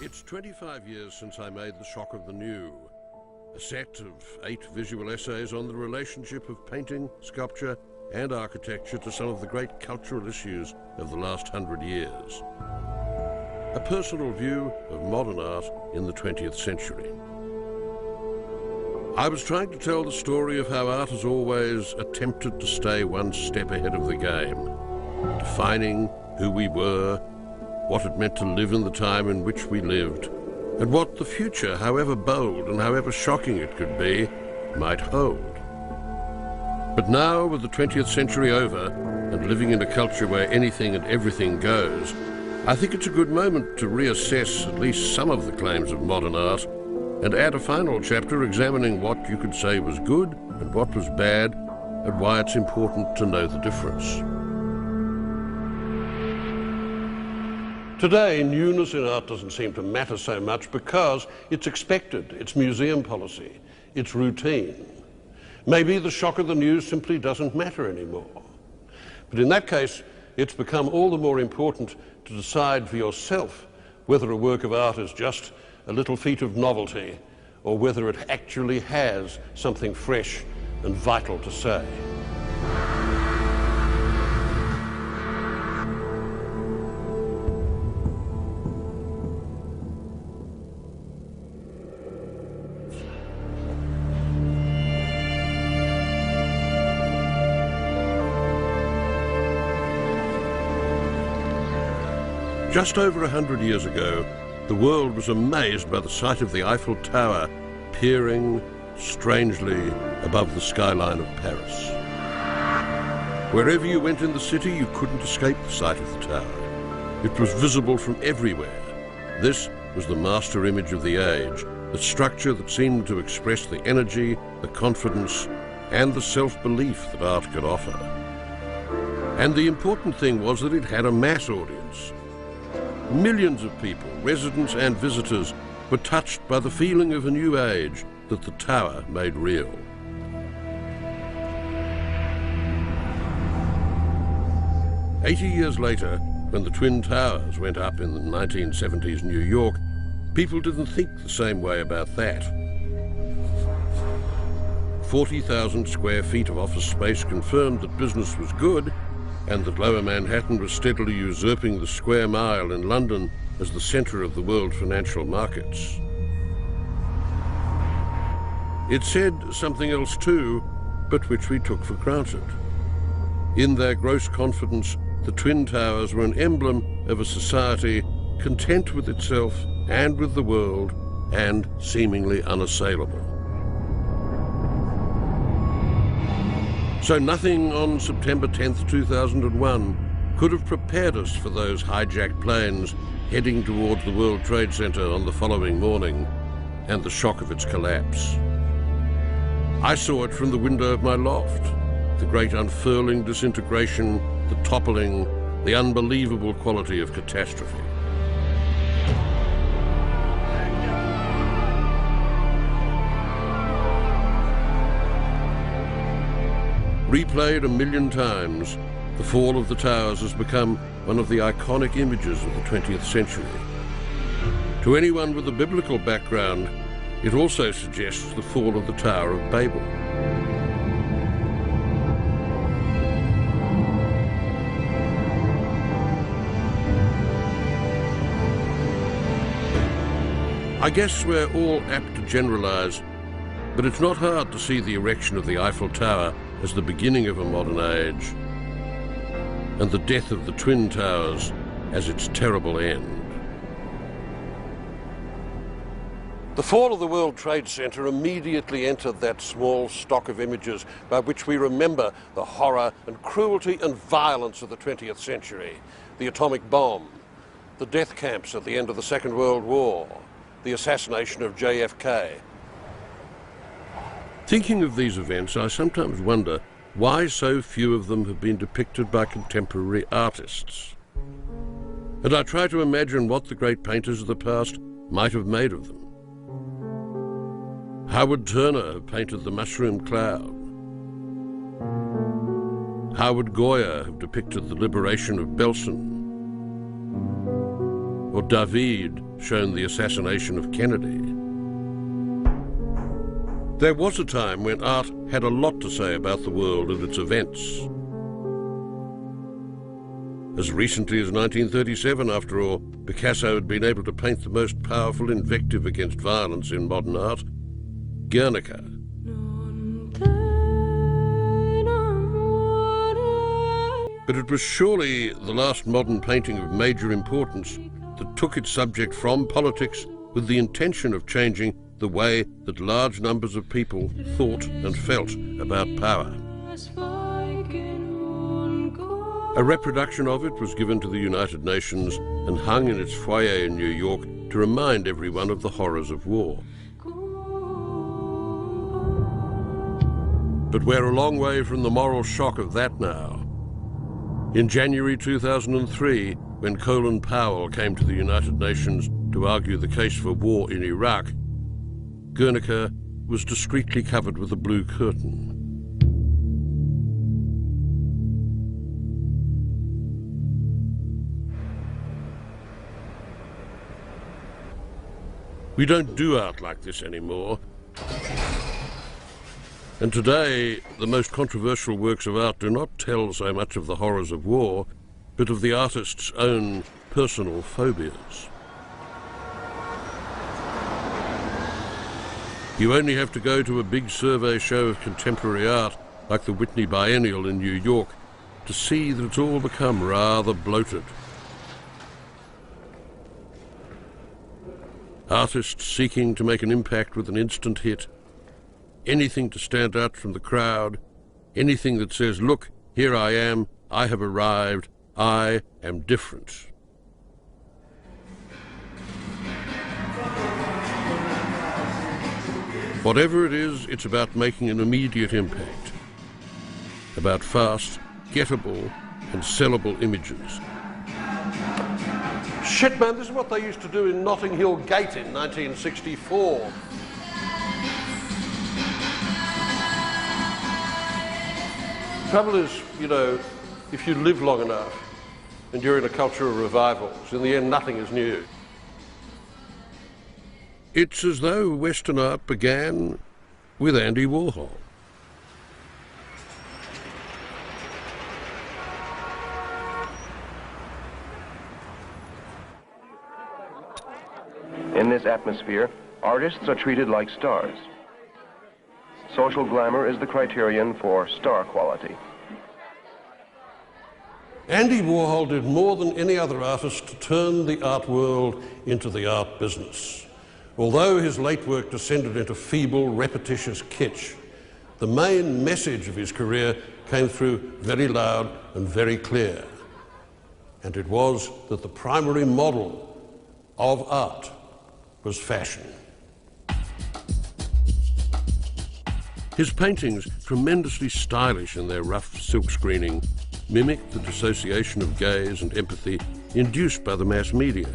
It's 25 years since I made The Shock of the New, a set of 8 visual essays on the relationship of painting, sculpture and architecture to some of the great cultural issues of the last 100 years. A personal view of modern art in the 20th century. I was trying to tell the story of how art has always attempted to stay one step ahead of the game, defining who we were, what it meant to live in the time in which we lived, and what the future, however bold and however shocking it could be, might hold. But now, with the 20th century over, and living in a culture where anything and everything goes, I think it's a good moment to reassess at least some of the claims of modern art, and add a final chapter examining what you could say was good and what was bad, and why it's important to know the difference. Today, newness in art doesn't seem to matter so much because it's expected, it's museum policy, it's routine. Maybe the shock of the new simply doesn't matter anymore. But in that case, it's become all the more important to decide for yourself whether a work of art is just a little feat of novelty or whether it actually has something fresh and vital to say. Just over 100 years ago, the world was amazed by the sight of the Eiffel Tower peering strangely above the skyline of Paris. Wherever you went in the city, you couldn't escape the sight of the tower. It was visible from everywhere. This was the master image of the age, the structure that seemed to express the energy, the confidence, and the self-belief that art could offer. And the important thing was that it had a mass audience. Millions of people, residents and visitors, were touched by the feeling of a new age that the tower made real. "80 years later, when the Twin Towers went up in the 1970s New York, people didn't think the same way about that. 40,000 square feet of office space confirmed that business was good, and that Lower Manhattan was steadily usurping the square mile in London as the centre of the world financial markets. It said something else too, but which we took for granted. In their gross confidence, the Twin Towers were an emblem of a society content with itself and with the world, and seemingly unassailable. So nothing on September 10th, 2001 could have prepared us for those hijacked planes heading towards the World Trade Center on the following morning and the shock of its collapse. I saw it from the window of my loft, the great unfurling disintegration, the toppling, the unbelievable quality of catastrophe. Replayed 1,000,000 times, the fall of the towers has become one of the iconic images of the 20th century. To anyone with a biblical background, it also suggests the fall of the Tower of Babel. I guess we're all apt to generalize, but it's not hard to see the erection of the Eiffel Tower as the beginning of a modern age, and the death of the Twin Towers as its terrible end. The fall of the World Trade Center immediately entered that small stock of images by which we remember the horror and cruelty and violence of the 20th century. The atomic bomb, the death camps at the end of the Second World War, the assassination of JFK. Thinking of these events, I sometimes wonder why so few of them have been depicted by contemporary artists. And I try to imagine what the great painters of the past might have made of them. How would Turner have painted the mushroom cloud? How would Goya have depicted the liberation of Belsen? or David shown the assassination of Kennedy. There was a time when art had a lot to say about the world and its events. As recently as 1937, after all, Picasso had been able to paint the most powerful invective against violence in modern art, Guernica. But it was surely the last modern painting of major importance that took its subject from politics with the intention of changing the way that large numbers of people thought and felt about power. A reproduction of it was given to the United Nations and hung in its foyer in New York to remind everyone of the horrors of war. But we're a long way from the moral shock of that now. In January 2003, when Colin Powell came to the United Nations to argue the case for war in Iraq, Guernica was discreetly covered with a blue curtain. We don't do art like this anymore. And today, the most controversial works of art do not tell so much of the horrors of war, but of the artist's own personal phobias. You only have to go to a big survey show of contemporary art, like the Whitney Biennial in New York, to see that it's all become rather bloated. Artists seeking to make an impact with an instant hit, anything to stand out from the crowd, anything that says, look, here I am, I have arrived, I am different. Whatever it is, it's about making an immediate impact, about fast, gettable and sellable images. Shit, man, this is what they used to do in Notting Hill Gate in 1964. Trouble is, you know, if you live long enough and you're in a culture of revivals, in the end nothing is new. It's as though Western art began with Andy Warhol. In this atmosphere, artists are treated like stars. Social glamour is the criterion for star quality. Andy Warhol did more than any other artist to turn the art world into the art business. Although his late work descended into feeble, repetitious kitsch, the main message of his career came through very loud and very clear. And it was that the primary model of art was fashion. His paintings, tremendously stylish in their rough silk screening, mimicked the dissociation of gaze and empathy induced by the mass media.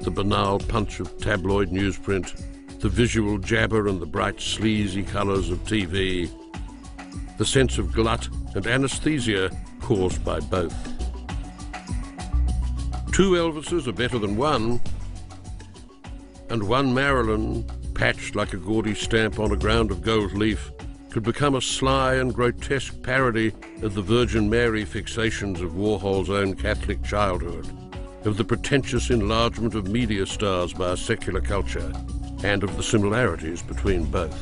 The banal punch of tabloid newsprint, the visual jabber and the bright sleazy colours of TV, the sense of glut and anaesthesia caused by both. Two Elvises are better than one, and one Marilyn, patched like a gaudy stamp on a ground of gold leaf, could become a sly and grotesque parody of the Virgin Mary fixations of Warhol's own Catholic childhood, of the pretentious enlargement of media stars by a secular culture, and of the similarities between both.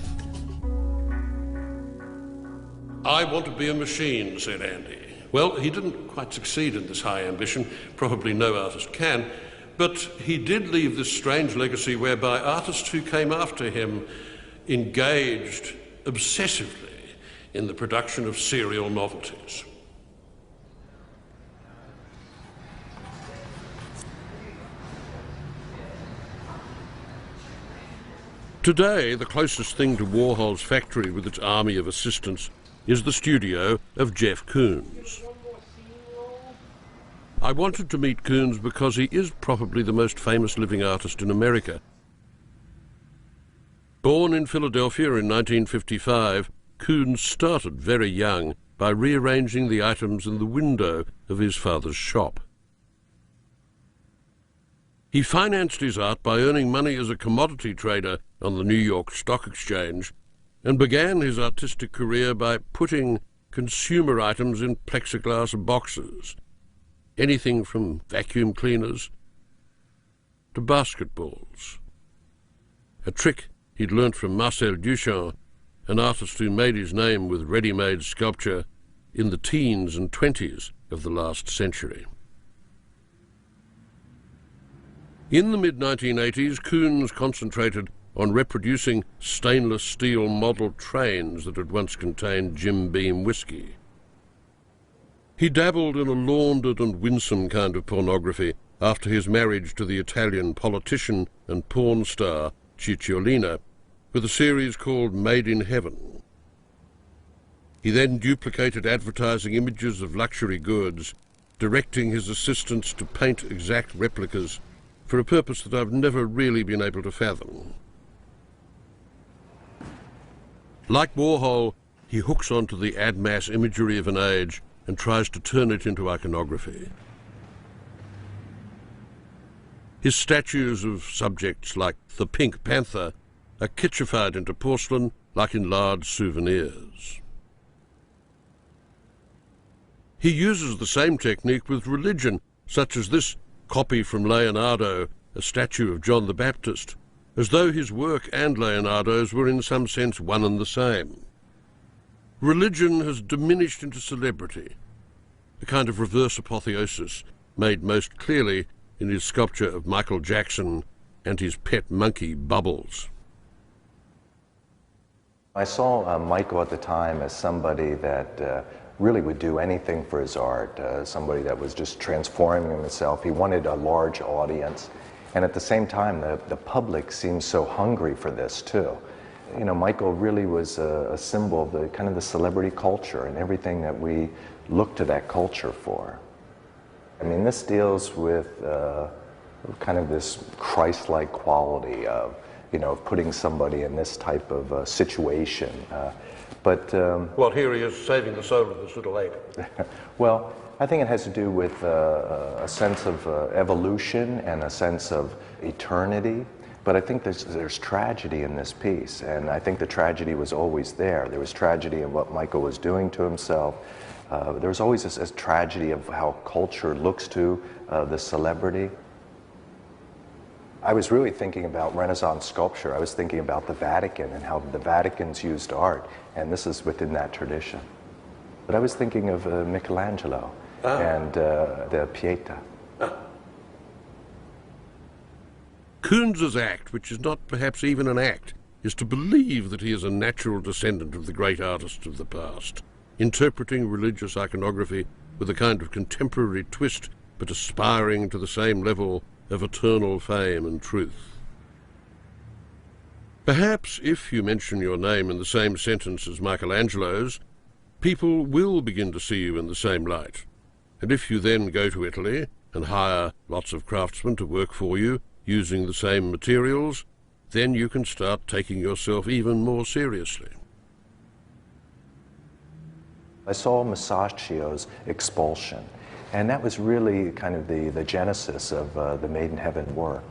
I want to be a machine, said Andy. Well, he didn't quite succeed in this high ambition, probably no artist can, but he did leave this strange legacy whereby artists who came after him engaged obsessively in the production of serial novelties. Today, the closest thing to Warhol's factory with its army of assistants is the studio of Jeff Koons. I wanted to meet Koons because he is probably the most famous living artist in America. Born in Philadelphia in 1955, Koons started very young by rearranging the items in the window of his father's shop. He financed his art by earning money as a commodity trader on the New York Stock Exchange and began his artistic career by putting consumer items in plexiglass boxes, anything from vacuum cleaners to basketballs. A trick he'd learnt from Marcel Duchamp, an artist who made his name with ready-made sculpture in the teens and 20s of the last century. In the mid-1980s, Koons concentrated on reproducing stainless steel model trains that had once contained Jim Beam whiskey. He dabbled in a laundered and winsome kind of pornography after his marriage to the Italian politician and porn star Cicciolina, with a series called Made in Heaven. He then duplicated advertising images of luxury goods, directing his assistants to paint exact replicas for a purpose that I've never really been able to fathom. Like Warhol, he hooks onto the ad mass imagery of an age and tries to turn it into iconography. His statues of subjects like the Pink Panther are kitchified into porcelain like enlarged souvenirs. He uses the same technique with religion, such as this copy from Leonardo, a statue of John the Baptist, as though his work and Leonardo's were in some sense one and the same. Religion has diminished into celebrity, a kind of reverse apotheosis made most clearly in his sculpture of Michael Jackson and his pet monkey, Bubbles. I saw Michael at the time as somebody that really would do anything for his art, somebody that was just transforming himself. He wanted a large audience, and at the same time, the public seemed so hungry for this too. You know, Michael really was a symbol of the kind of the celebrity culture and everything that we look to that culture for. I mean, this deals with kind of this Christ-like quality of, you know, putting somebody in this type of situation. Well, here he is saving the soul of this little ape. Well, I think it has to do with a sense of evolution and a sense of eternity. But I think there's tragedy in this piece, and I think the tragedy was always there. There was tragedy in what Michael was doing to himself. There was always this tragedy of how culture looks to the celebrity. I was really thinking about Renaissance sculpture. I was thinking about the Vatican and how the Vatican's used art, and this is within that tradition. But I was thinking of Michelangelo and the Pieta. Koons's act, which is not perhaps even an act, is to believe that he is a natural descendant of the great artists of the past, interpreting religious iconography with a kind of contemporary twist, but aspiring to the same level of eternal fame and truth. Perhaps if you mention your name in the same sentence as Michelangelo's, people will begin to see you in the same light. And if you then go to Italy and hire lots of craftsmen to work for you using the same materials, then you can start taking yourself even more seriously. I saw Masaccio's Expulsion, and that was really kind of the genesis of the Made in Heaven work.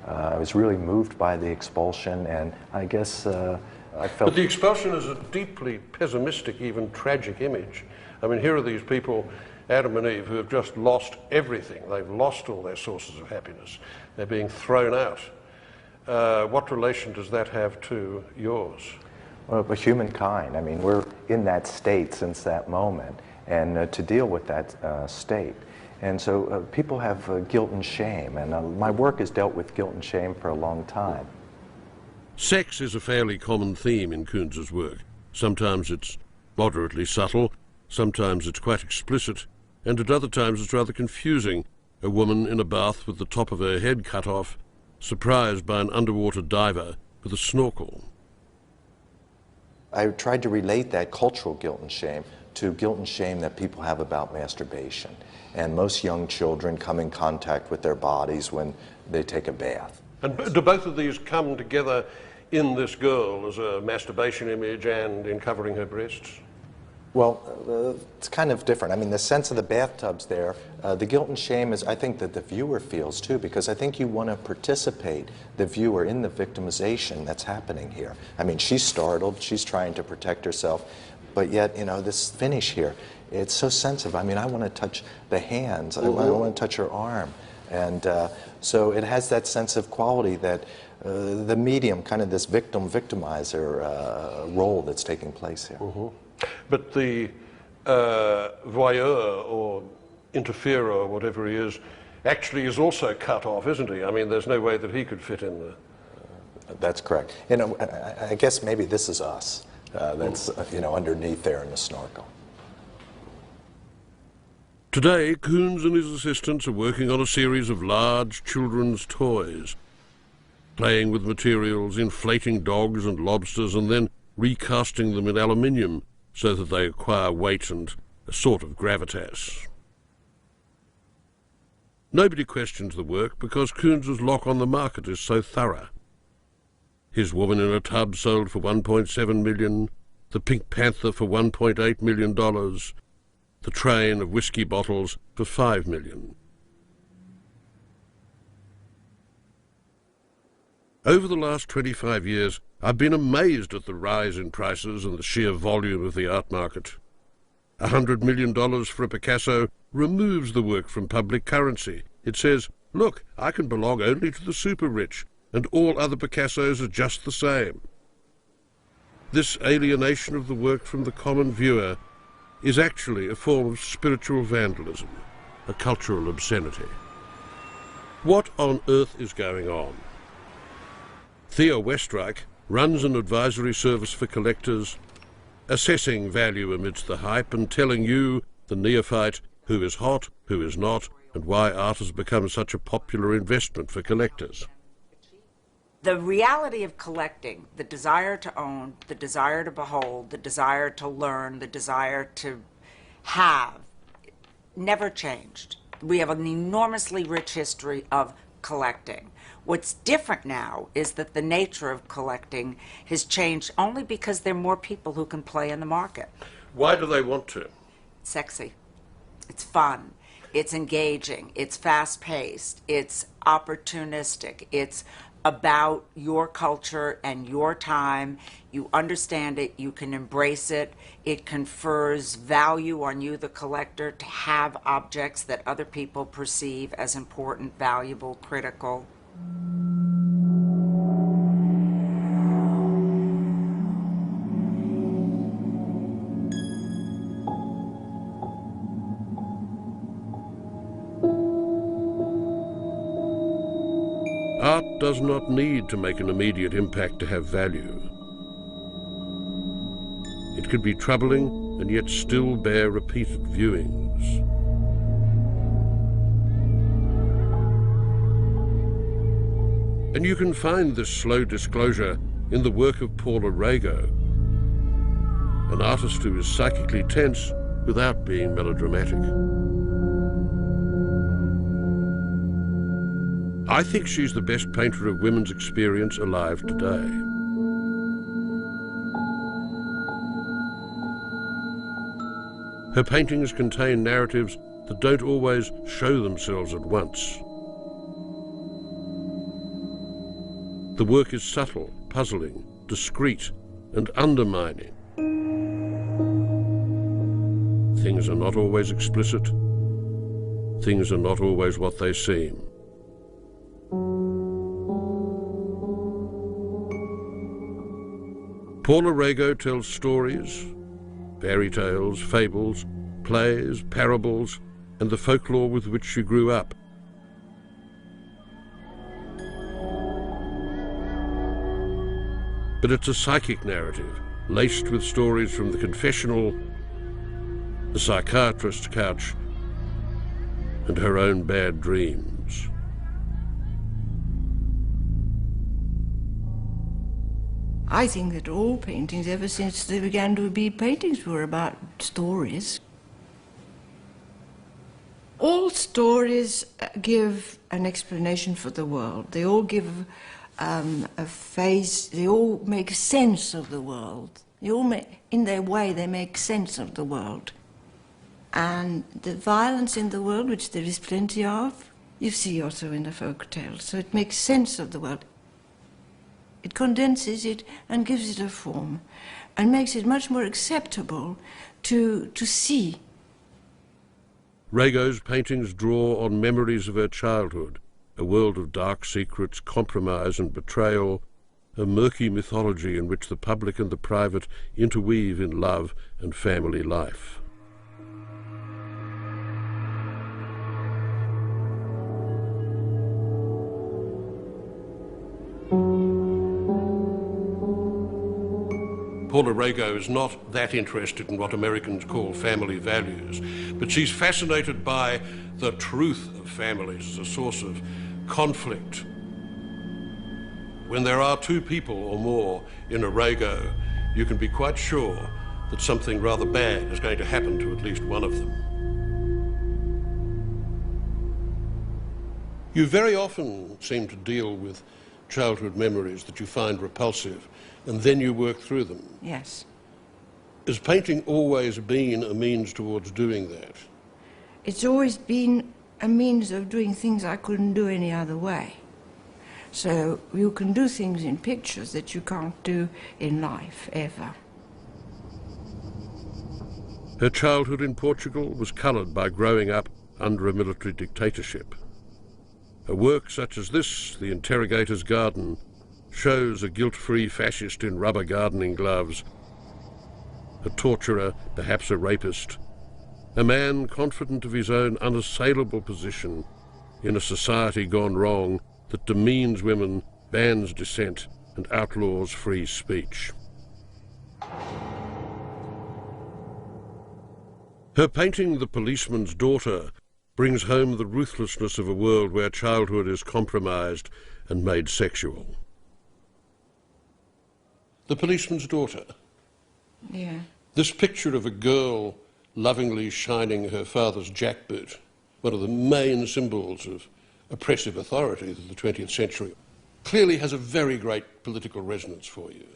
I was really moved by the Expulsion, and I guess I felt... But the Expulsion is a deeply pessimistic, even tragic image. I mean, here are these people, Adam and Eve, who have just lost everything. They've lost all their sources of happiness. They're being thrown out. What relation does that have to yours? Well, but humankind, I mean, we're in that state since that moment, and to deal with that state. And so people have guilt and shame, and my work has dealt with guilt and shame for a long time. Sex is a fairly common theme in Koons's work. Sometimes it's moderately subtle, sometimes it's quite explicit, and at other times it's rather confusing. A woman in a bath with the top of her head cut off, surprised by an underwater diver with a snorkel. I tried to relate that cultural guilt and shame to guilt and shame that people have about masturbation. And most young children come in contact with their bodies when they take a bath. And do both of these come together in this girl as a masturbation image and in covering her breasts? Well, it's kind of different. I mean, the sense of the bathtubs there, the guilt and shame is, I think, that the viewer feels too, because I think you want to participate, the viewer, in the victimization that's happening here. I mean, she's startled, she's trying to protect herself, but yet, you know, this finish here, it's so sensitive. I mean, I want to touch the hands, I want to touch her arm. And so it has that sense of quality that the medium, kind of this victim-victimizer role that's taking place here. But the voyeur or interferer or whatever he is actually is also cut off, isn't he? I mean, there's no way that he could fit in there. That's correct. You know, I guess maybe this is us. That's, you know, underneath there in the snorkel. Today, Koons and his assistants are working on a series of large children's toys, playing with materials, inflating dogs and lobsters, and then recasting them in aluminium so that they acquire weight and a sort of gravitas. Nobody questions the work because Koons's lock on the market is so thorough. His Woman in a Tub sold for $1.7 million, the Pink Panther for $1.8 million, the train of whiskey bottles for $5 million. Over the last 25 years, I've been amazed at the rise in prices and the sheer volume of the art market. $100 million for a Picasso removes the work from public currency. It says, look, I can belong only to the super rich, and all other Picassos are just the same. This alienation of the work from the common viewer is actually a form of spiritual vandalism, a cultural obscenity. What on earth is going on? Theo Westreich runs an advisory service for collectors, assessing value amidst the hype and telling you, the neophyte, who is hot, who is not, and why art has become such a popular investment for collectors. The reality of collecting, the desire to own, the desire to behold, the desire to learn, the desire to have, never changed. We have an enormously rich history of collecting. What's different now is that the nature of collecting has changed only because there are more people who can play in the market. Why do they want to? It's sexy. It's fun. It's engaging. It's fast-paced. It's opportunistic. It's about your culture and your time. You understand it. You can embrace it. It confers value on you, the collector, to have objects that other people perceive as important, valuable, critical. Art does not need to make an immediate impact to have value. It can be troubling and yet still bear repeated viewings. And you can find this slow disclosure in the work of Paula Rego, an artist who is psychically tense without being melodramatic. I think she's the best painter of women's experience alive today. Her paintings contain narratives that don't always show themselves at once. The work is subtle, puzzling, discreet, and undermining. Things are not always explicit. Things are not always what they seem. Paula Rego tells stories, fairy tales, fables, plays, parables, and the folklore with which she grew up. But it's a psychic narrative, laced with stories from the confessional, the psychiatrist's couch, and her own bad dreams. I think that all paintings, ever since they began to be paintings, were about stories. All stories give an explanation for the world. They all give a face, they all make sense of the world. in their way, they make sense of the world. And the violence in the world, which there is plenty of, you see also in the folk tales. So it makes sense of the world. It condenses it and gives it a form and makes it much more acceptable to see. Rego's paintings draw on memories of her childhood, a world of dark secrets, compromise and betrayal, a murky mythology in which the public and the private interweave in love and family life. Paula Rego is not that interested in what Americans call family values, but she's fascinated by the truth of families as a source of conflict. When there are two people or more in a Rego, you can be quite sure that something rather bad is going to happen to at least one of them. You very often seem to deal with childhood memories that you find repulsive, and then you work through them. Yes. Has painting always been a means towards doing that? It's always been a means of doing things I couldn't do any other way. So you can do things in pictures that you can't do in life, ever. Her childhood in Portugal was coloured by growing up under a military dictatorship. A work such as this, The Interrogator's Garden, shows a guilt-free fascist in rubber gardening gloves, a torturer, perhaps a rapist, a man confident of his own unassailable position in a society gone wrong that demeans women, bans dissent, and outlaws free speech. Her painting, The Policeman's Daughter, brings home the ruthlessness of a world where childhood is compromised and made sexual. The Policeman's Daughter. Yeah. This picture of a girl lovingly shining her father's jackboot, one of the main symbols of oppressive authority of the 20th century, clearly has a very great political resonance for you.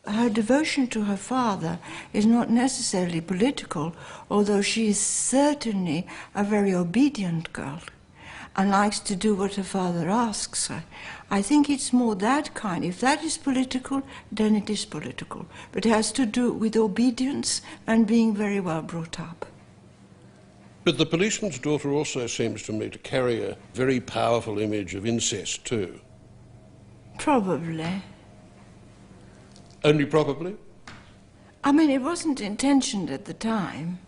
Her devotion to her father is not necessarily political, although she is certainly a very obedient girl and likes to do what her father asks her. I think it's more that kind. If that is political, then it is political. But it has to do with obedience and being very well brought up. But The Policeman's Daughter also seems to me to carry a very powerful image of incest too. Probably. Only probably? I mean, it wasn't intentioned at the time.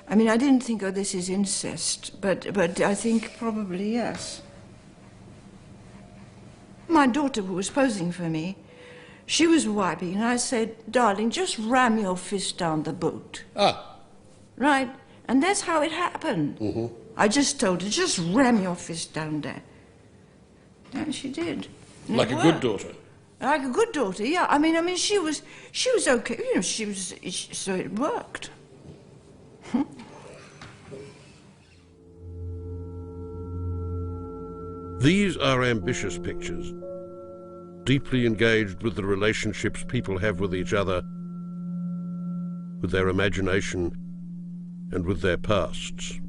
I mean, I didn't think, oh, this is incest, but I think probably yes. My daughter, who was posing for me, she was wiping, and I said, darling, just ram your fist down the boot. Ah. Right? And that's how it happened. Mm-hmm. I just told her, just ram your fist down there. And she did. And like a good daughter. Like a good daughter, yeah. I mean, she was okay. You know, so it worked. These are ambitious pictures, deeply engaged with the relationships people have with each other, with their imagination, and with their pasts.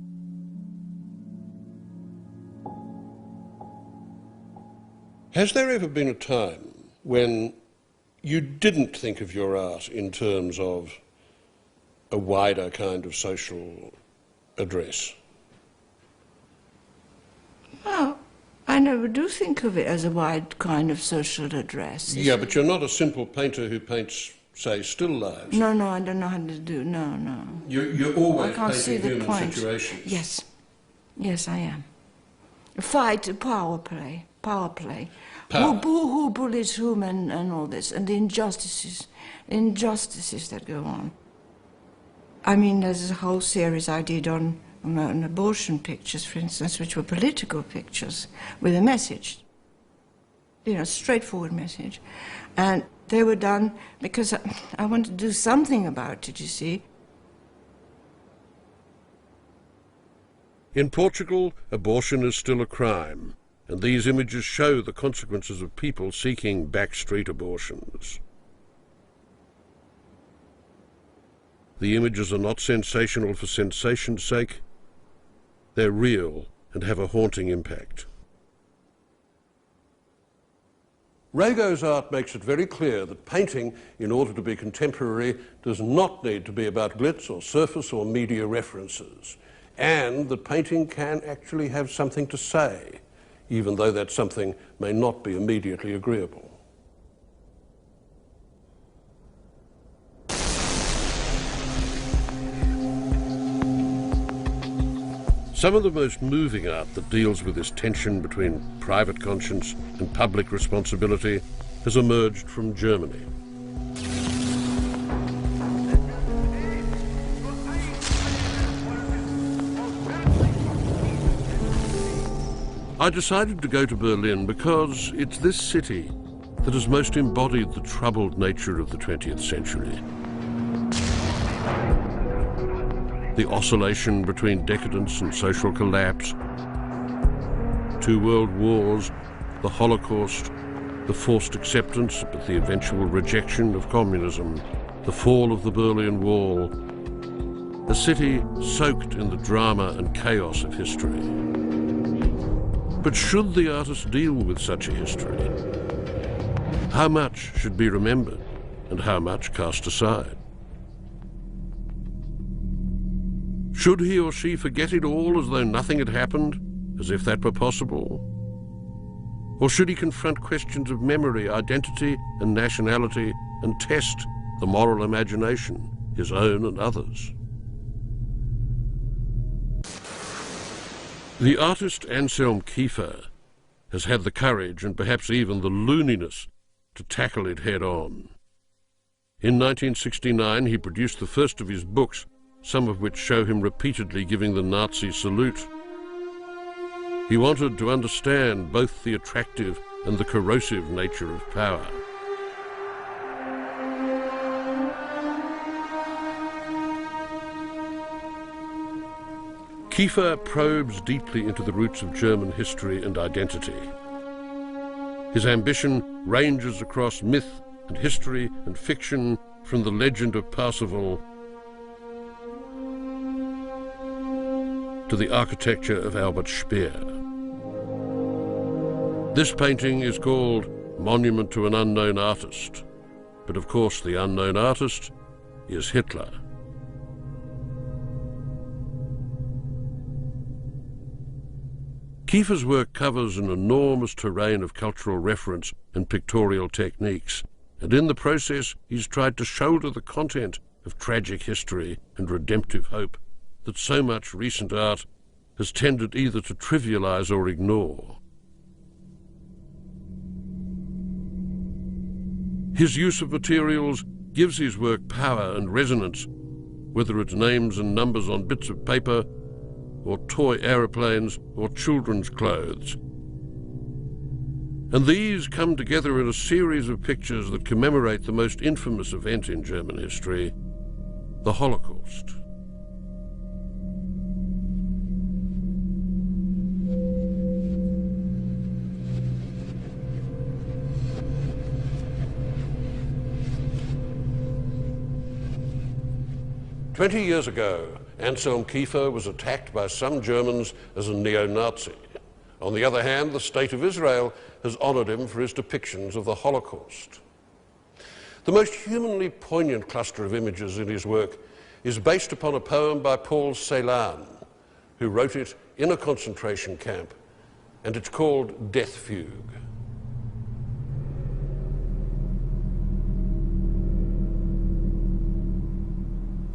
Has there ever been a time when you didn't think of your art in terms of a wider kind of social address? Well, I never do think of it as a wide kind of social address. Yeah, but you're not a simple painter who paints, say, still lives. No, I don't know how to do, no. You're always I can't see painting the human point. situations. Yes, I am. Fight, power play. Power. Who bullies whom and all this, and the injustices that go on. I mean, there's a whole series I did on abortion pictures, for instance, which were political pictures with a message, you know, straightforward message. And they were done because I wanted to do something about it, you see. In Portugal, abortion is still a crime, and these images show the consequences of people seeking backstreet abortions. the images are not sensational for sensation's sake. They're real and have a haunting impact. Rego's art makes it very clear that painting, in order to be contemporary, does not need to be about glitz or surface or media references, and that painting can actually have something to say, even though that something may not be immediately agreeable. Some of the most moving art that deals with this tension between private conscience and public responsibility has emerged from Germany. I decided to go to Berlin because it's this city that has most embodied the troubled nature of the 20th century. The oscillation between decadence and social collapse, 2 world wars, the Holocaust, the forced acceptance but the eventual rejection of communism, the fall of the Berlin Wall, a city soaked in the drama and chaos of history. But should the artist deal with such a history? How much should be remembered and how much cast aside? Should he or she forget it all as though nothing had happened, as if that were possible? Or should he confront questions of memory, identity, and nationality, and test the moral imagination, his own and others? The artist Anselm Kiefer has had the courage and perhaps even the looniness to tackle it head-on. In 1969, he produced the first of his books, some of which show him repeatedly giving the Nazi salute. He wanted to understand both the attractive and the corrosive nature of power. Kiefer probes deeply into the roots of German history and identity. His ambition ranges across myth and history and fiction, from the legend of Parsifal to the architecture of Albert Speer. This painting is called Monument to an Unknown Artist, but of course the unknown artist is Hitler. Kiefer's work covers an enormous terrain of cultural reference and pictorial techniques, and in the process he's tried to shoulder the content of tragic history and redemptive hope that so much recent art has tended either to trivialize or ignore. His use of materials gives his work power and resonance, whether it's names and numbers on bits of paper, or toy aeroplanes, or children's clothes. And these come together in a series of pictures that commemorate the most infamous event in German history, the Holocaust. "20 years ago, Anselm Kiefer was attacked by some Germans as a neo-Nazi. On the other hand, the State of Israel has honored him for his depictions of the Holocaust. The most humanly poignant cluster of images in his work is based upon a poem by Paul Celan, who wrote it in a concentration camp, and it's called Death Fugue.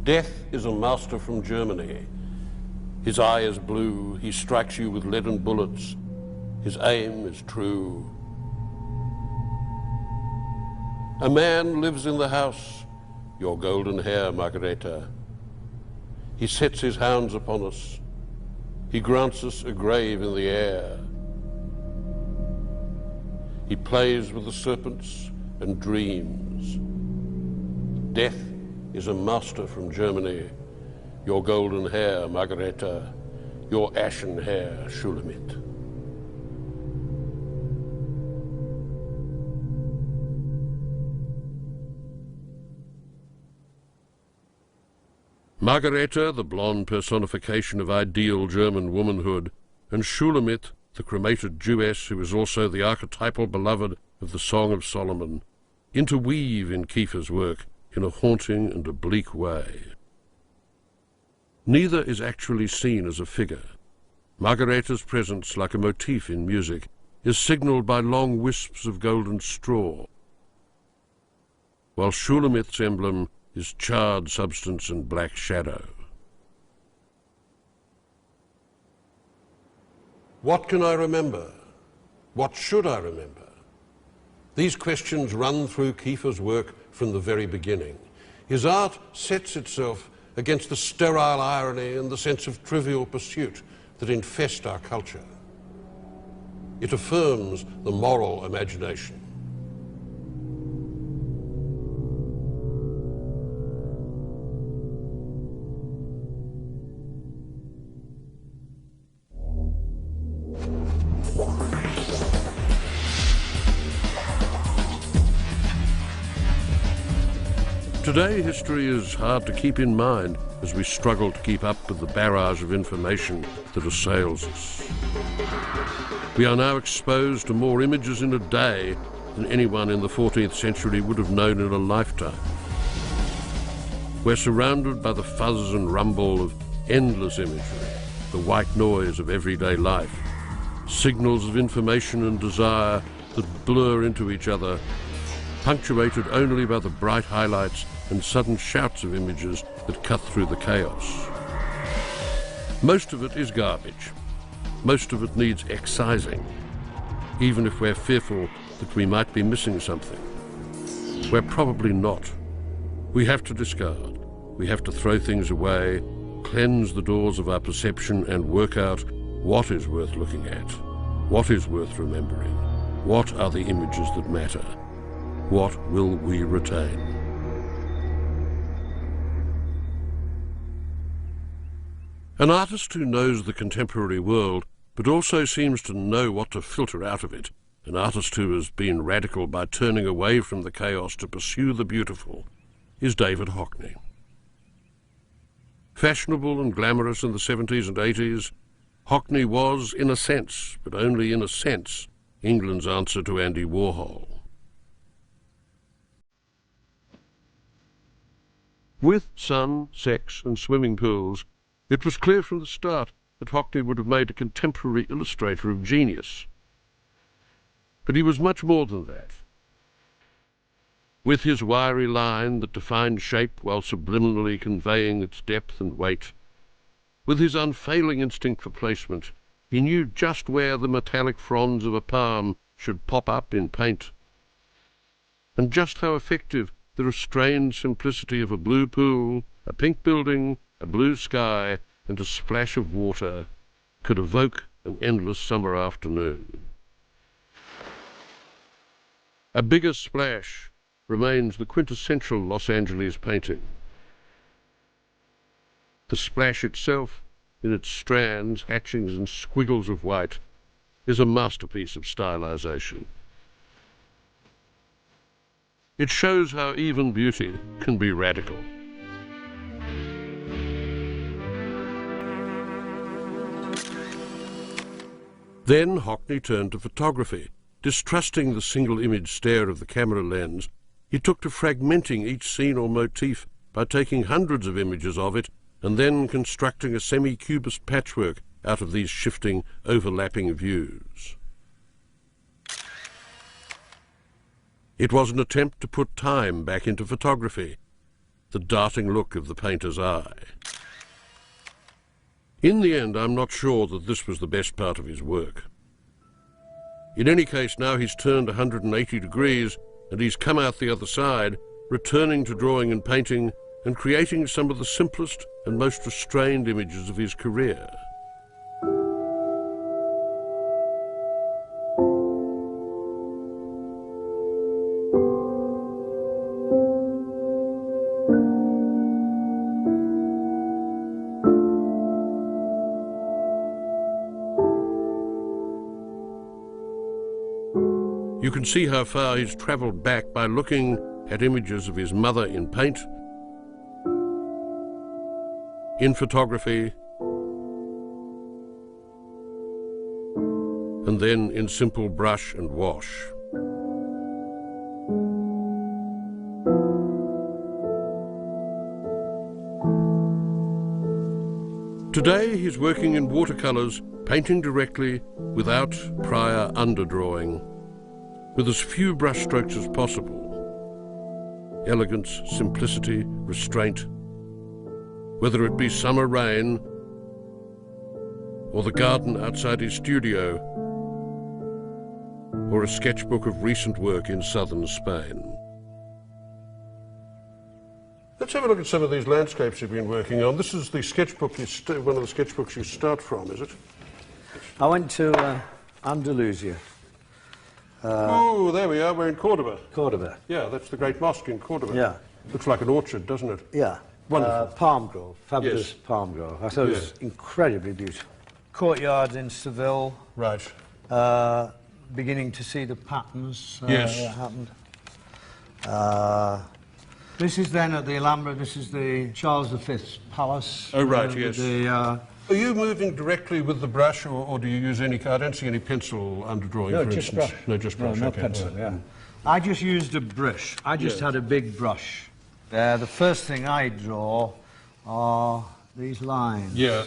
Death is a master from Germany. His eye is blue, he strikes you with leaden bullets. His aim is true. A man lives in the house, your golden hair, Margareta. He sets his hounds upon us. He grants us a grave in the air. He plays with the serpents and dreams. Death is a master from Germany, your golden hair, Margareta, your ashen hair, Shulamit. Margareta, the blonde personification of ideal German womanhood, and Shulamith, the cremated Jewess who is also the archetypal beloved of the Song of Solomon, interweave in Kiefer's work in a haunting and oblique way. Neither is actually seen as a figure. Margareta's presence, like a motif in music, is signalled by long wisps of golden straw, while Shulamith's emblem is charred substance and black shadow. What can I remember? What should I remember? These questions run through Kiefer's work from the very beginning. His art sets itself against the sterile irony and the sense of trivial pursuit that infest our culture. It affirms the moral imagination. Today, history is hard to keep in mind as we struggle to keep up with the barrage of information that assails us. We are now exposed to more images in a day than anyone in the 14th century would have known in a lifetime. We're surrounded by the fuzz and rumble of endless imagery, the white noise of everyday life, signals of information and desire that blur into each other, punctuated only by the bright highlights and sudden shouts of images that cut through the chaos. Most of it is garbage. Most of it needs excising, even if we're fearful that we might be missing something. We're probably not. We have to discard. We have to throw things away, cleanse the doors of our perception and work out what is worth looking at, what is worth remembering, what are the images that matter, what will we retain. An artist who knows the contemporary world, but also seems to know what to filter out of it, an artist who has been radical by turning away from the chaos to pursue the beautiful, is David Hockney. Fashionable and glamorous in the 70s and 80s, Hockney was, in a sense, but only in a sense, England's answer to Andy Warhol. With sun, sex and swimming pools, it was clear from the start that Hockney would have made a contemporary illustrator of genius. But he was much more than that. With his wiry line that defined shape while subliminally conveying its depth and weight, with his unfailing instinct for placement, he knew just where the metallic fronds of a palm should pop up in paint, and just how effective the restrained simplicity of a blue pool, a pink building, a blue sky, and a splash of water could evoke an endless summer afternoon. A bigger splash remains the quintessential Los Angeles painting. The splash itself, in its strands, hatchings, and squiggles of white, is a masterpiece of stylization. It shows how even beauty can be radical. Then Hockney turned to photography. Distrusting the single-image stare of the camera lens, he took to fragmenting each scene or motif by taking hundreds of images of it and then constructing a semi-cubist patchwork out of these shifting, overlapping views. It was an attempt to put time back into photography, the darting look of the painter's eye. In the end, I'm not sure that this was the best part of his work. In any case, now he's turned 180 degrees and he's come out the other side, returning to drawing and painting and creating some of the simplest and most restrained images of his career. You can see how far he's travelled back by looking at images of his mother in paint, in photography, and then in simple brush and wash. Today he's working in watercolours, painting directly without prior underdrawing, with as few brushstrokes as possible. Elegance, simplicity, restraint, whether it be summer rain or the garden outside his studio or a sketchbook of recent work in southern Spain. Let's have a look at some of these landscapes you've been working on. This is the sketchbook, one of the sketchbooks you start from, is it? I went to Andalusia. Oh, there we are, we're in Cordoba. Cordoba. Yeah, that's the great mosque in Cordoba. Yeah. Looks like an orchard, doesn't it? Yeah. Wonderful. Palm grove, fabulous Yes. palm grove. I thought it was incredibly beautiful. Courtyards in Seville. Right. Beginning to see the patterns Yes. that happened. This is then at the Alhambra, this is the Charles V's palace. Oh, right, yes. Are you moving directly with the brush, or do you use any, I don't see any pencil underdrawing, No, for just instance. brush. No, just brush. No okay. pencil, yeah. I just used a brush. I just had a big brush. The first thing I draw are these lines. Yeah.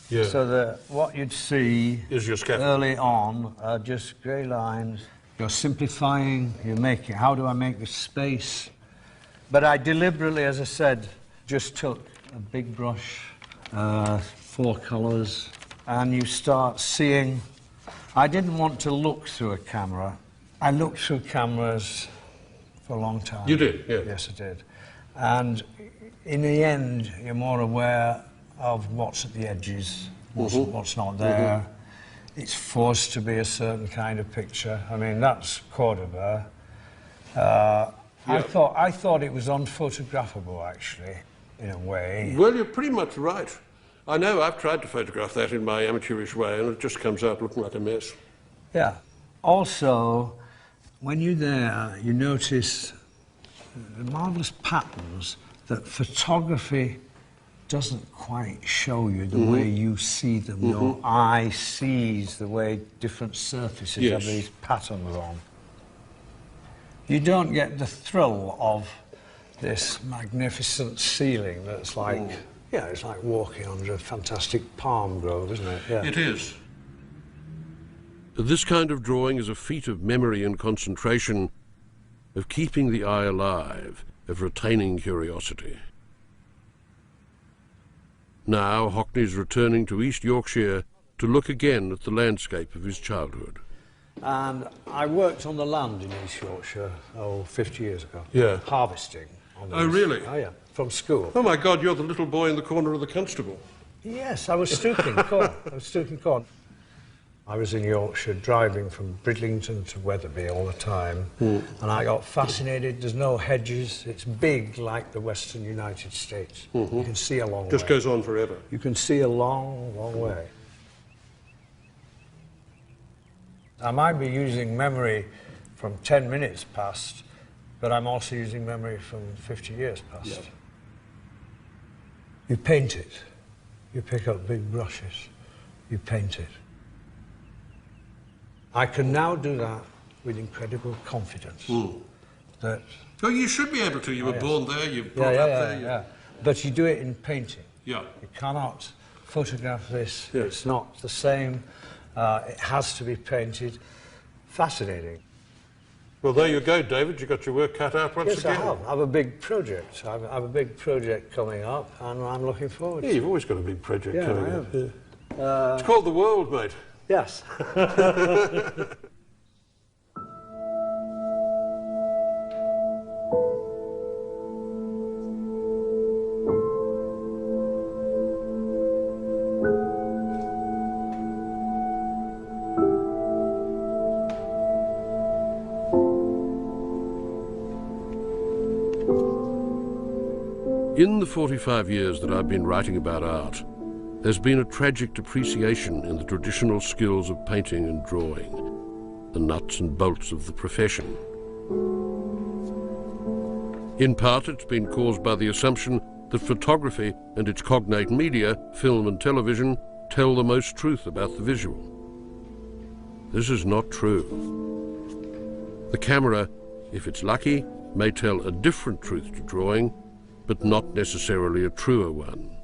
Yeah. So that what you'd see Is your scaffold. early on are just grey lines. You're simplifying, you're making, how do I make the space? But I deliberately, as I said, just took a big brush, 4 colours, and you start seeing. I didn't want to look through a camera. I looked through cameras for a long time. You did, yeah. Yes, I did. And in the end, you're more aware of what's at the edges, what's not there. It's forced to be a certain kind of picture. I mean, that's Cordoba. I thought it was unphotographable, actually, in a way. Well, you're pretty much right. I know I've tried to photograph that in my amateurish way, and it just comes out looking like a mess. Yeah. Also, when you're there, you notice the marvellous patterns that photography doesn't quite show you the way you see them. Your eye sees the way different surfaces have these patterns on. You don't get the thrill of this magnificent ceiling that's like, yeah, it's like walking under a fantastic palm grove, isn't it? Yeah. It is. This kind of drawing is a feat of memory and concentration, of keeping the eye alive, of retaining curiosity. Now Hockney's returning to East Yorkshire to look again at the landscape of his childhood. And I worked on the land in East Yorkshire, 50 years ago. Yeah. Harvesting. On Oh, really? Oh, yeah, from school. Oh, my God, you're the little boy in the corner of the constable. Yes, I was stooking corn. I was in Yorkshire driving from Bridlington to Wetherby all the time, and I got fascinated. There's no hedges. It's big like the western United States. You can see a long way. Just goes on forever. You can see a long, long way. I might be using memory from 10 minutes past, but I'm also using memory from 50 years past. Yeah. You paint it. You pick up big brushes. You paint it. I can now do that with incredible confidence. That Oh, you should be able to. You were born there, you brought up there. yeah. But you do it in painting. Yeah. You cannot photograph this. Yeah. It's not the same. It has to be painted. Fascinating. Well, there you go, David. You got your work cut out once Yes, again. I have. I have a big project. I have a big project coming up, and I'm looking forward to Yeah, it. you've always got a big project Yeah, coming I up. have. Yeah. It's called The World, mate. Yes. In the 45 years that I've been writing about art, there's been a tragic depreciation in the traditional skills of painting and drawing, the nuts and bolts of the profession. In part, it's been caused by the assumption that photography and its cognate media, film and television, tell the most truth about the visual. This is not true. The camera, if it's lucky, may tell a different truth to drawing, but not necessarily a truer one.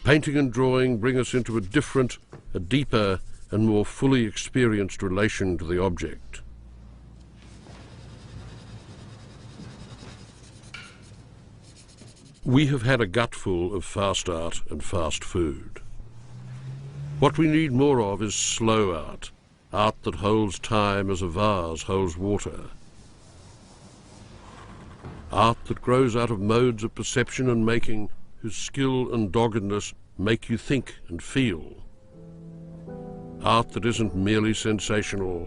Painting and drawing bring us into a different, a deeper, and more fully experienced relation to the object. We have had a gutful of fast art and fast food. What we need more of is slow art, art that holds time as a vase holds water. Art that grows out of modes of perception and making, whose skill and doggedness make you think and feel. Art that isn't merely sensational,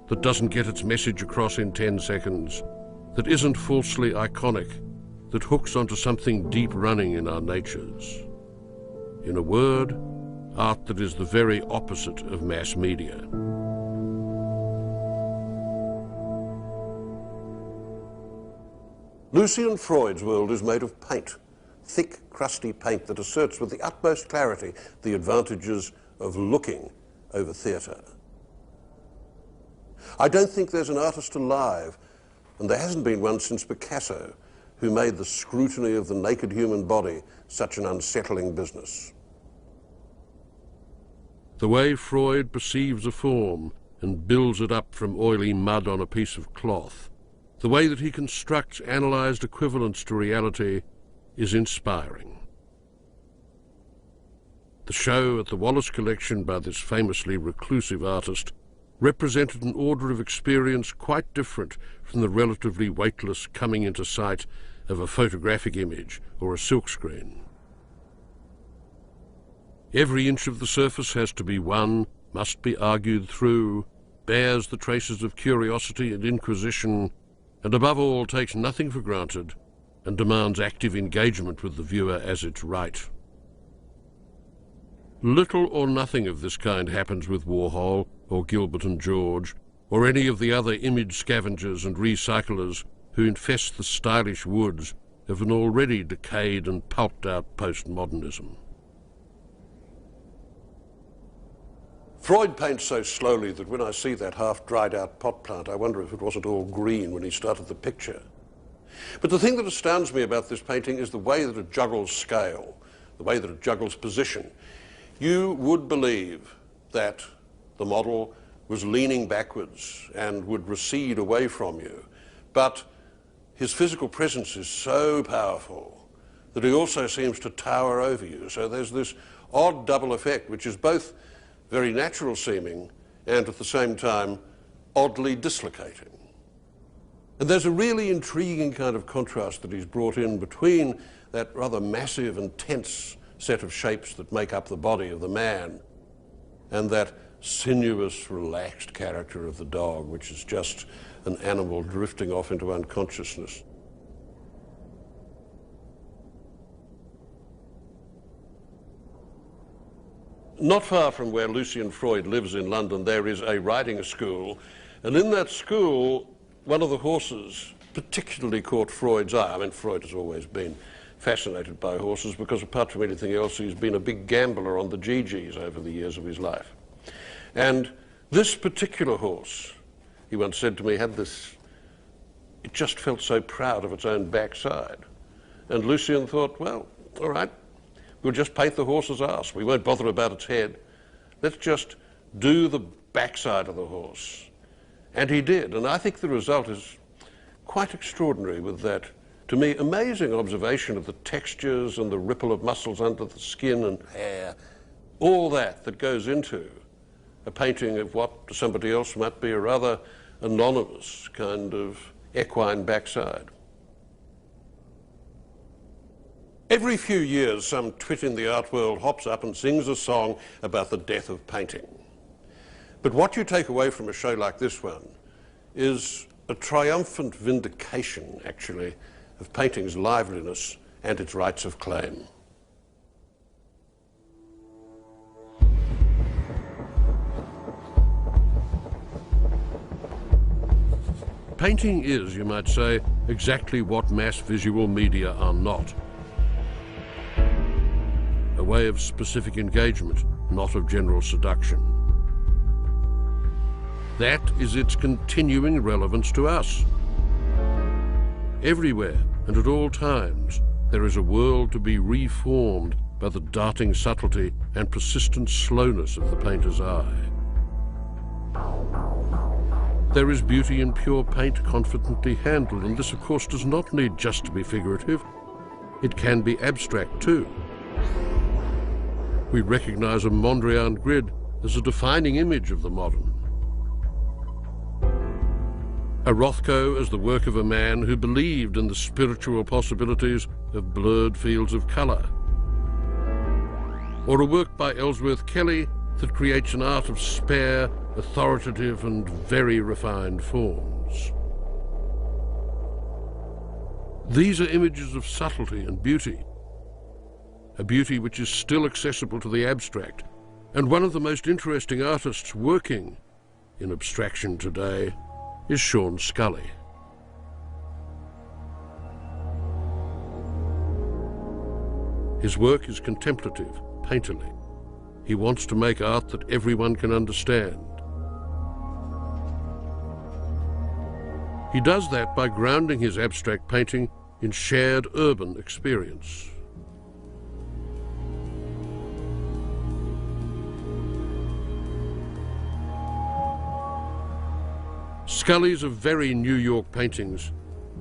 that doesn't get its message across in 10 seconds, that isn't falsely iconic, that hooks onto something deep running in our natures. In a word, art that is the very opposite of mass media. Lucian Freud's world is made of paint, thick, crusty paint that asserts with the utmost clarity the advantages of looking over theatre. I don't think there's an artist alive, and there hasn't been one since Picasso, who made the scrutiny of the naked human body such an unsettling business. The way Freud perceives a form and builds it up from oily mud on a piece of cloth, the way that he constructs analysed equivalents to reality, is inspiring. The show at the Wallace Collection by this famously reclusive artist represented an order of experience quite different from the relatively weightless coming into sight of a photographic image or a silkscreen. Every inch of the surface has to be won, must be argued through, bears the traces of curiosity and inquisition, and above all takes nothing for granted and demands active engagement with the viewer as its right. Little or nothing of this kind happens with Warhol or Gilbert and George or any of the other image scavengers and recyclers who infest the stylish woods of an already decayed and pulped-out postmodernism. Freud paints so slowly that when I see that half-dried-out pot plant, I wonder if it wasn't all green when he started the picture. But the thing that astounds me about this painting is the way that it juggles scale, the way that it juggles position. You would believe that the model was leaning backwards and would recede away from you, but his physical presence is so powerful that he also seems to tower over you. So there's this odd double effect, which is both very natural seeming and at the same time oddly dislocating. And there's a really intriguing kind of contrast that he's brought in between that rather massive and tense set of shapes that make up the body of the man and that sinuous, relaxed character of the dog, which is just an animal drifting off into unconsciousness. Not far from where Lucian Freud lives in London, there is a riding school, and in that school, one of the horses particularly caught Freud's eye. I mean, Freud has always been fascinated by horses because apart from anything else, he's been a big gambler on the GGs over the years of his life. And this particular horse, he once said to me, had this, it just felt so proud of its own backside. And Lucian thought, well, all right, we'll just paint the horse's ass. We won't bother about its head. Let's just do the backside of the horse. And he did. And I think the result is quite extraordinary with that, to me, amazing observation of the textures and the ripple of muscles under the skin and hair, all that goes into a painting of what to somebody else might be a rather anonymous kind of equine backside. Every few years, some twit in the art world hops up and sings a song about the death of painting. But what you take away from a show like this one is a triumphant vindication, actually, of painting's liveliness and its rights of claim. Painting is, you might say, exactly what mass visual media are not. A way of specific engagement, not of general seduction. That is its continuing relevance to us. Everywhere and at all times, there is a world to be reformed by the darting subtlety and persistent slowness of the painter's eye. There is beauty in pure paint confidently handled, and this, of course, does not need just to be figurative. It can be abstract, too. We recognize a Mondrian grid as a defining image of the modern. A Rothko as the work of a man who believed in the spiritual possibilities of blurred fields of colour. Or a work by Ellsworth Kelly that creates an art of spare, authoritative and very refined forms. These are images of subtlety and beauty, a beauty which is still accessible to the abstract, and one of the most interesting artists working in abstraction today is Sean Scully. His work is contemplative, painterly. He wants to make art that everyone can understand. He does that by grounding his abstract painting in shared urban experience. Scully's are very New York paintings,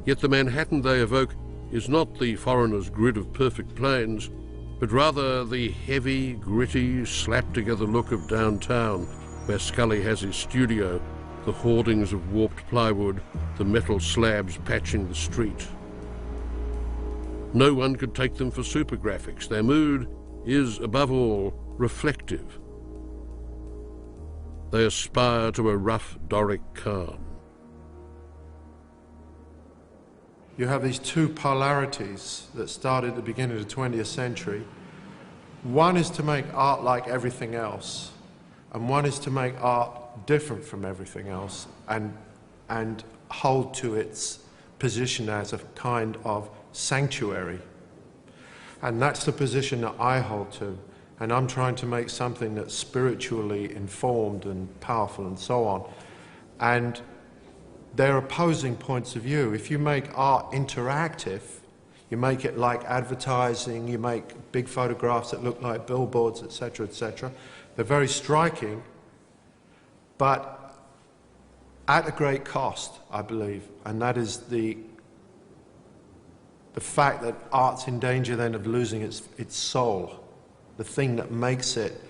yet the Manhattan they evoke is not the foreigner's grid of perfect plains, but rather the heavy, gritty, slapped-together look of downtown, where Scully has his studio, the hoardings of warped plywood, the metal slabs patching the street. No one could take them for supergraphics. Their mood is, above all, reflective. They aspire to a rough Doric calm. You have these two polarities that started at the beginning of the 20th century. One is to make art like everything else, and one is to make art different from everything else and hold to its position as a kind of sanctuary. And that's the position that I hold to. And I'm trying to make something that's spiritually informed and powerful and so on. And they're opposing points of view. If you make art interactive, you make it like advertising, you make big photographs that look like billboards, etc., etc. They're very striking, but at a great cost, I believe. And that is the fact that art's in danger then of losing its soul, the thing that makes it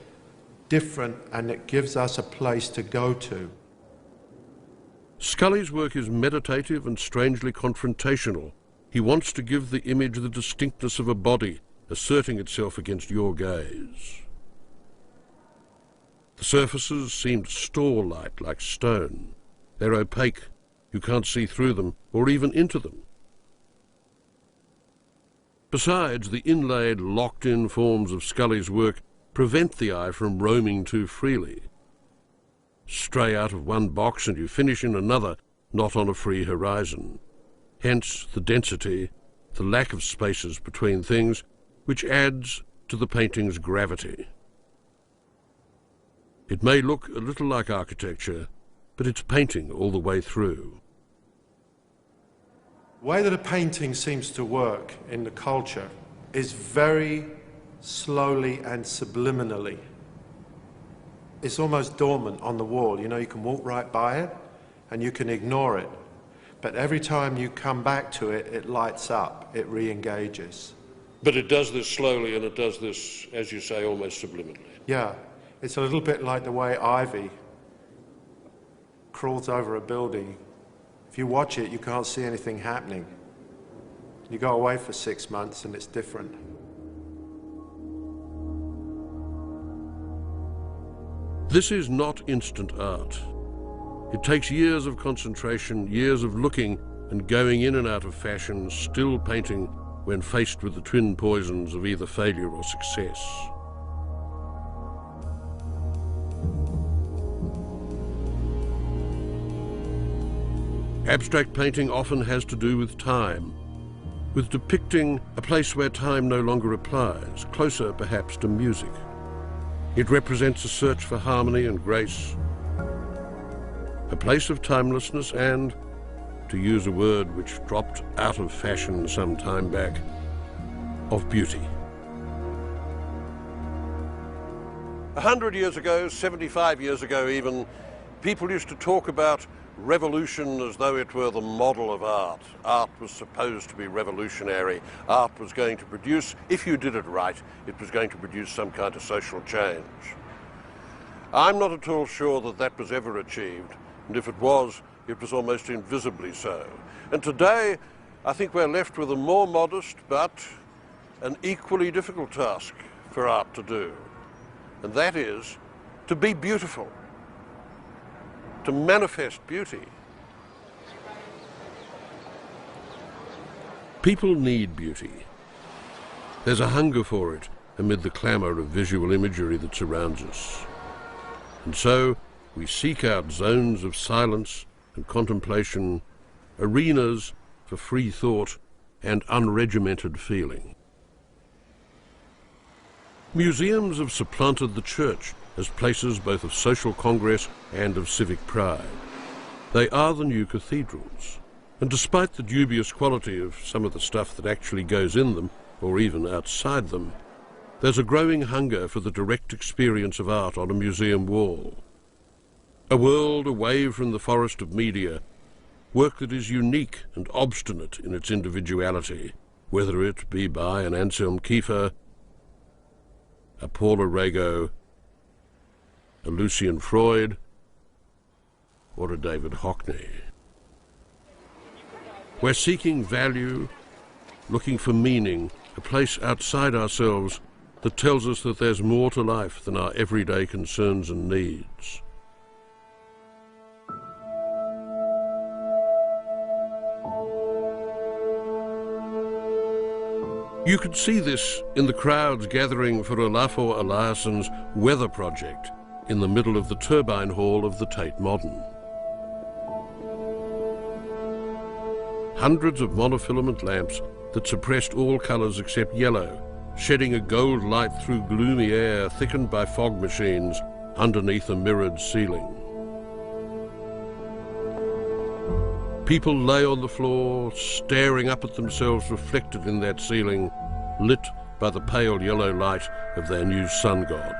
different and it gives us a place to go to. Scully's work is meditative and strangely confrontational. He wants to give the image the distinctness of a body, asserting itself against your gaze. The surfaces seem store-like, like stone. They're opaque. You can't see through them, or even into them. Besides, the inlaid, locked-in forms of Scully's work prevent the eye from roaming too freely. Stray out of one box and you finish in another, not on a free horizon. Hence the density, the lack of spaces between things, which adds to the painting's gravity. It may look a little like architecture, but it's painting all the way through. The way that a painting seems to work in the culture is very slowly and subliminally. It's almost dormant on the wall. You know, you can walk right by it and you can ignore it. But every time you come back to it, it lights up, it re-engages. But it does this slowly, and it does this, as you say, almost subliminally. Yeah, it's a little bit like the way ivy crawls over a building. If you watch it, you can't see anything happening. You go away for 6 months and it's different. This is not instant art. It takes years of concentration, years of looking and going in and out of fashion, still painting when faced with the twin poisons of either failure or success. Abstract painting often has to do with time, with depicting a place where time no longer applies, closer perhaps to music. It represents a search for harmony and grace, a place of timelessness and, to use a word which dropped out of fashion some time back, of beauty. 100 years ago, 75 years ago even, people used to talk about revolution as though it were the model of art. Art was supposed to be revolutionary. Art was going to produce, if you did it right, it was going to produce some kind of social change. I'm not at all sure that that was ever achieved, and if it was almost invisibly so. And today, I think we're left with a more modest but an equally difficult task for art to do, and that is to be beautiful, to manifest beauty. People need beauty. There's a hunger for it amid the clamour of visual imagery that surrounds us. And so we seek out zones of silence and contemplation, arenas for free thought and unregimented feeling. Museums have supplanted the church as places both of social congress and of civic pride. They are the new cathedrals, and despite the dubious quality of some of the stuff that actually goes in them, or even outside them, there's a growing hunger for the direct experience of art on a museum wall. A world away from the forest of media, work that is unique and obstinate in its individuality, whether it be by an Anselm Kiefer, a Paula Rego, a Lucian Freud, or a David Hockney. We're seeking value, looking for meaning, a place outside ourselves that tells us that there's more to life than our everyday concerns and needs. You could see this in the crowds gathering for Olafur Eliasson's weather project in the middle of the turbine hall of the Tate Modern. Hundreds of monofilament lamps that suppressed all colours except yellow, shedding a gold light through gloomy air thickened by fog machines underneath a mirrored ceiling. People lay on the floor, staring up at themselves reflected in that ceiling, lit by the pale yellow light of their new sun god.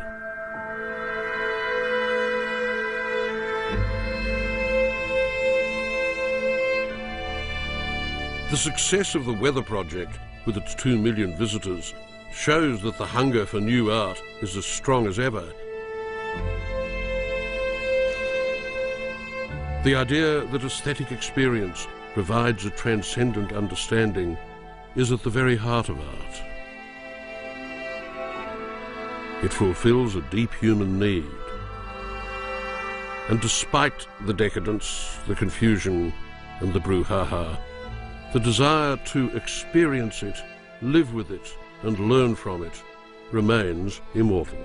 The success of the Weather Project, with its 2 million visitors, shows that the hunger for new art is as strong as ever. The idea that aesthetic experience provides a transcendent understanding is at the very heart of art. It fulfills a deep human need. And despite the decadence, the confusion, and the brouhaha, the desire to experience it, live with it, and learn from it remains immortal.